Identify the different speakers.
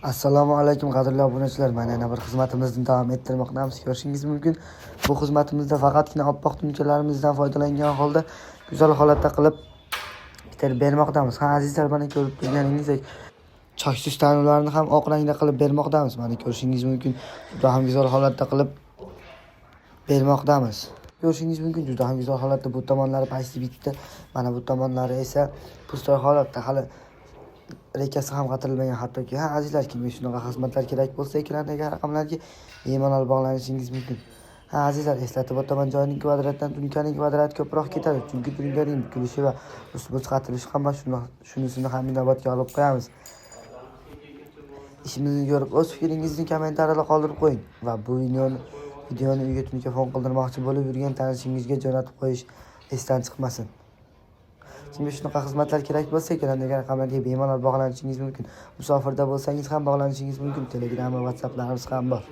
Speaker 1: Assalomu alaykum qadrli obunachilar. Mana yana bir xizmatimizni davom ettirmoqdamiz. Ko'rishingiz mumkin. Bu xizmatimizda faqatgina oppoq tunuchalarimizdan foydalangan holda go'zal holatda qilib bitirib bermoqdamiz. Ha azizlar, mana ko'rib turganingizdek choksiz tanuvlarni ham oq rangda qilib bermoqdamiz. Mana ko'rishingiz mumkin. Juda ham go'zal holatda qilib bermoqdamiz. Ko'rishingiz mumkin, juda ham go'zal holatda bu tomonlari pasti bitdi. Mana bu tomonlari esa pustoy holatda, hali rekasi ham qatirilmagan. Hattoki azizlar, kimga shunaqa xizmatlar kerak bo'lsa, ekrandagi raqamlarga bemalol bog'lanishingiz mumkin. Azizlar, eslatib o'taman, joyning kvadratdan tunkaning kvadrati ko'proq ketadi, chunki tunkaning bukilishi va ustma qatilishi ham shunisini ham inobatga olib qo'yamiz. Ishimizni ko'rib o'z fikringizni kommentariyada qoldirib qo'ying va bu videoni uyga telefon qildirmoqchi bo'lib yurgan tanishingizga jo'natib qo'yish esdan chiqmasin. Kimga shunaqa xizmatlar kerak bo'lsa, ekrandagi raqamlarga bemalol bog'lanishingiz mumkin. Musofirda bo'lsangiz ham bog'lanishingiz mumkin. Telegram va WhatsApplarimiz ham bor.